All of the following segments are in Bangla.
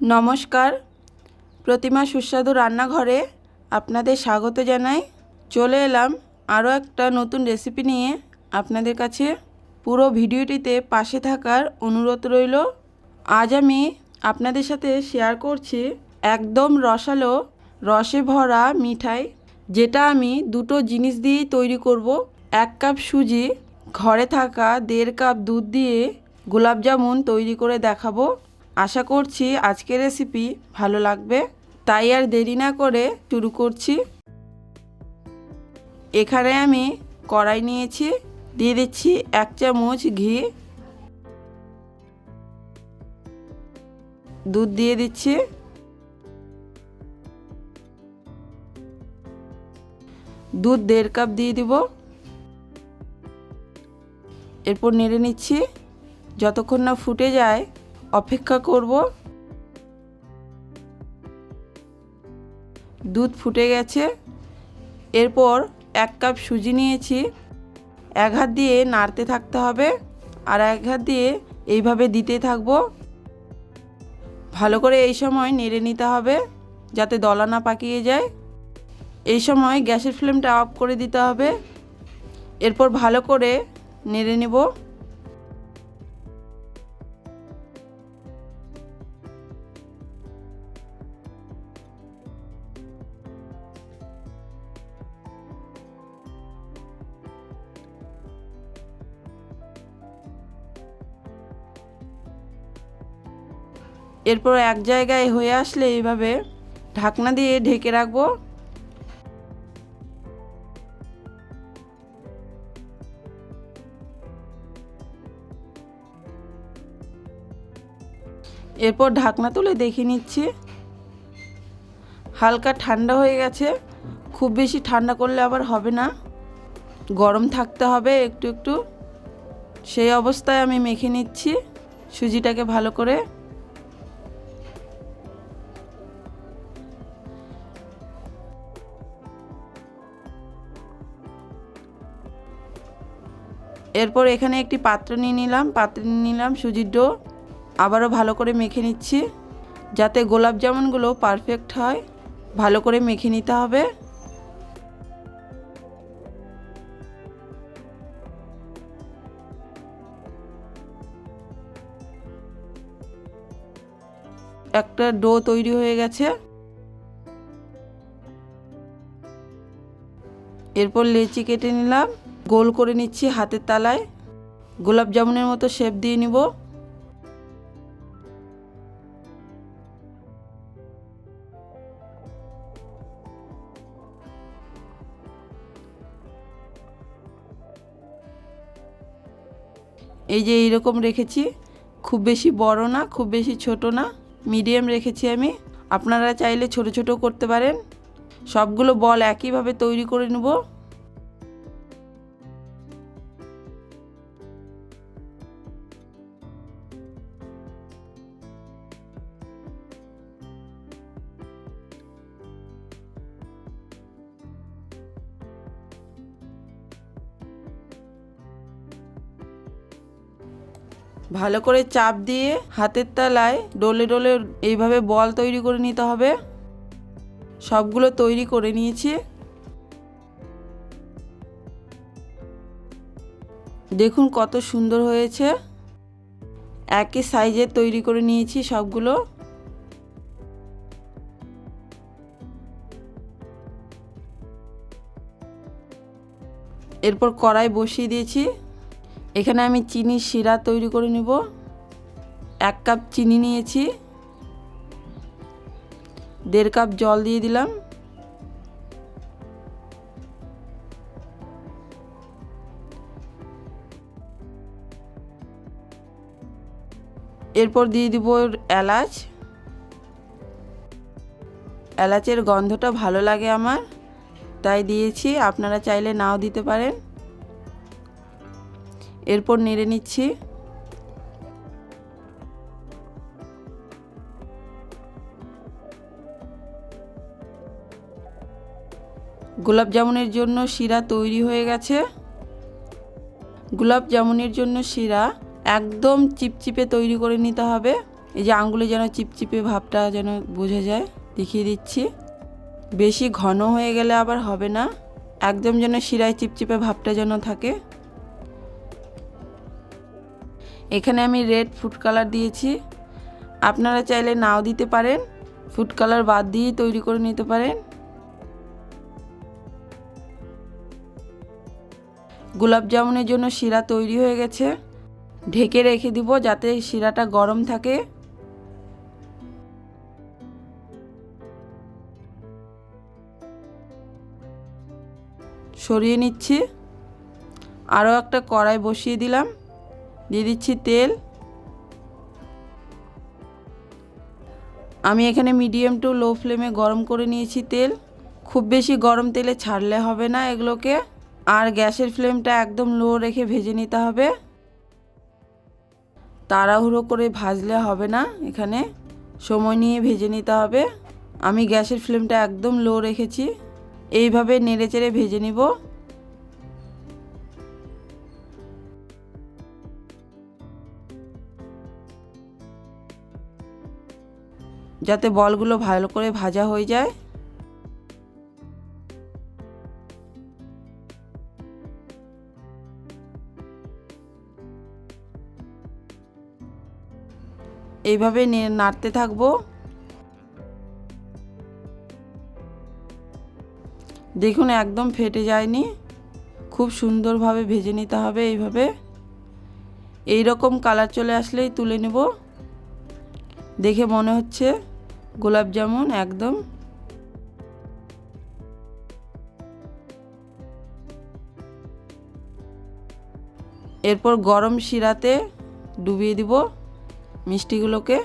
নমস্কার, প্রতিমা সুস্বাদু রান্নাঘরে আপনাদের স্বাগত জানাই। চলে এলাম আরও একটা নতুন রেসিপি নিয়ে আপনাদের কাছে। পুরো ভিডিওটিতে পাশে থাকার অনুরোধ রইল। আজ আমি আপনাদের সাথে শেয়ার করছি একদম রসালো, রসে ভরা মিঠাই, যেটা আমি দুটো জিনিস দিয়েই তৈরি করব। 1 কাপ সুজি, ঘরে থাকা 1.5 কাপ দুধ দিয়ে গোলাপজামুন তৈরি করে দেখাবো। আশা করছি আজকের রেসিপি ভালো লাগবে। তাই আর দেরি না করে শুরু করছি। এখানে আমি কড়াই নিয়েছি, দিয়ে দিচ্ছি 1 চামচ ঘি, দুধ দিয়ে দিচ্ছি, দুধ 1.5 কাপ দিয়ে দিব। এরপর নেড়ে নিচ্ছি, যতক্ষণ না ফুটে যায় অপেক্ষা করব। দুধ ফুটে গেছে। এরপর 1 কাপ সুজি নিয়েছি, এক হাত দিয়ে নাড়তে থাকতে হবে আর এক হাত দিয়ে এইভাবে দিতে থাকবো। ভালো করে এই সময় নেড়ে নিতে হবে যাতে দলা না পাকিয়ে যায়। এই সময় গ্যাসের ফ্লেমটা অফ করে দিতে হবে। এরপর ভালো করে নেড়ে নেব। এরপর এক জায়গায় হয়ে আসলে এইভাবে ঢাকনা দিয়ে ঢেকে রাখবো। এরপর ঢাকনা তুলে দেখে নিচ্ছি, হালকা ঠান্ডা হয়ে গেছে। খুব বেশি ঠান্ডা করলে আবার হবে না, গরম থাকতে হবে একটু একটু। সেই অবস্থায় আমি মেখে নিচ্ছি সুজিটাকে ভালো করে। এরপর এখানে একটি পাত্র নিয়ে নিলাম সুজির ডো। আবারও ভালো করে মেখে নিচ্ছি যাতে গোলাপ জামুনগুলো পারফেক্ট হয়। ভালো করে মেখে নিতে হবে। একটা ডো তৈরি হয়ে গেছে। এরপর লেচি কেটে নিলাম, গোল করে নিচ্ছি হাতের তালায়। গোলাপ জামুনের মতো শেপ দিয়ে নিব। এই যে এইরকম রেখেছি, খুব বেশি বড় না, খুব বেশি ছোট না, মিডিয়াম রেখেছি আমি। আপনারা চাইলে ছোট ছোট করতে পারেন। সবগুলো বল একইভাবে তৈরি করে নেব। ভালো করে চাপ দিয়ে হাতের তালায় ডলে ডলে এইভাবে বল তৈরি করে নিতে হবে। সবগুলো তৈরি করে নিয়েছি। দেখুন কত সুন্দর হয়েছে। একই সাইজের তৈরি করে নিয়েছি সবগুলো। এরপর কড়াই বসিয়ে দিয়েছি। এখানে আমি চিনির শিরা তৈরি করে নেব। 1 কাপ চিনি নিয়েছি, 1.5 কাপ জল দিয়ে দিলাম। এরপর দিয়ে দিব এলাচ। এলাচের গন্ধটা ভালো লাগে আমার, তাই দিয়েছি, আপনারা চাইলে নাও দিতে পারেন। এরপর নেড়ে নিচ্ছি। গোলাপ জামুনের জন্য শিরা তৈরি হয়ে গেছে। গোলাপ জামুনের জন্য শিরা একদম চিপচিপে তৈরি করে নিতে হবে। এই যে আঙ্গুলে যেন চিপচিপে ভাবটা যেন বোঝা যায়, দেখিয়ে দিচ্ছি। বেশি ঘন হয়ে গেলে আবার হবে না, একদম যেন শিরায় চিপচিপে ভাবটা যেন থাকে। এখানে আমি রেড ফুড কালার দিয়েছি, আপনারা চাইলে নাও দিতে পারেন, ফুড কালার বাদ দিয়েই তৈরি করে নিতে পারেন। গোলাপ জামুনের জন্য শিরা তৈরি হয়ে গেছে, ঢেকে রেখে দিব যাতে শিরাটা গরম থাকে। সরিয়ে নিচ্ছি। আরও একটা কড়াই বসিয়ে দিলাম, দিয়ে দিচ্ছি তেল। আমি এখানে মিডিয়াম টু লো ফ্লেমে গরম করে নিয়েছি তেল। খুব বেশি গরম তেলে ছাড়লে হবে না এগুলোকে, আর গ্যাসের ফ্লেমটা একদম লো রেখে ভেজে নিতে হবে। তাড়াহুড়ো করে ভাজলে হবে না, এখানে সময় নিয়ে ভেজে নিতে হবে। আমি গ্যাসের ফ্লেমটা একদম লো রেখেছি, এইভাবে নেড়েচেড়ে ভেজে নিব। যাতে বলগুলো ভালো করে ভাজা হয়ে যায়। এইভাবে নাড়তে থাকবো। দেখুন একদম ফেটে যায়নি, খুব সুন্দরভাবে ভেজে নিতে হবে। এইভাবে এই রকম কালার চলে আসলেই তুলে নেব। দেখে মনে হচ্ছে গোলাপ জামুন একদম। এরপর গরম শিরাতে ডুবিয়ে দিব মিষ্টিগুলোকে।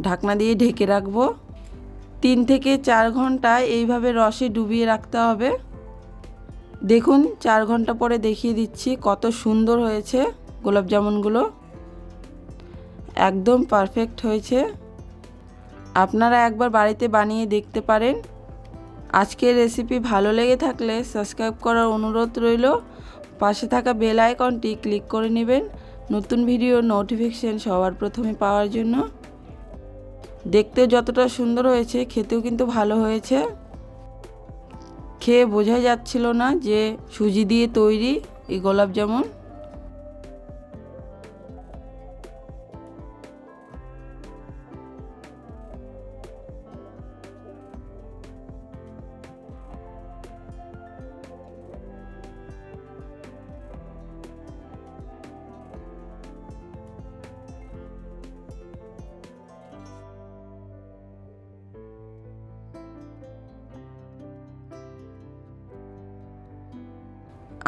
ঢাকনা দিয়ে ঢেকে রাখবো। 3 থেকে 4 ঘন্টা এইভাবে রসে ডুবিয়ে রাখতে হবে। দেখুন 4 ঘন্টা পরে দেখিয়ে দিচ্ছি কত সুন্দর হয়েছে গোলাপ জামুনগুলো, একদম পারফেক্ট হয়েছে। আপনারা একবার বাড়িতে বানিয়ে দেখতে পারেন। আজকের রেসিপি ভালো লেগে থাকলে সাবস্ক্রাইব করার অনুরোধ রইল। পাশে থাকা বেল আইকনটি ক্লিক করে নেবেন নতুন ভিডিও নোটিফিকেশন সবার প্রথমে পাওয়ার জন্য। দেখতে যতটা সুন্দর হয়েছে খেতেও কিন্তু ভালো হয়েছে। খেয়ে বোঝা যাচ্ছিল না যে সুজি দিয়ে তৈরি এই গোলাপ জামুন।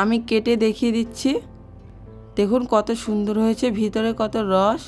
আমি কেটে দেখিয়ে দিচ্ছি, দেখুন কত সুন্দর হয়েছে, ভিতরে কত রস।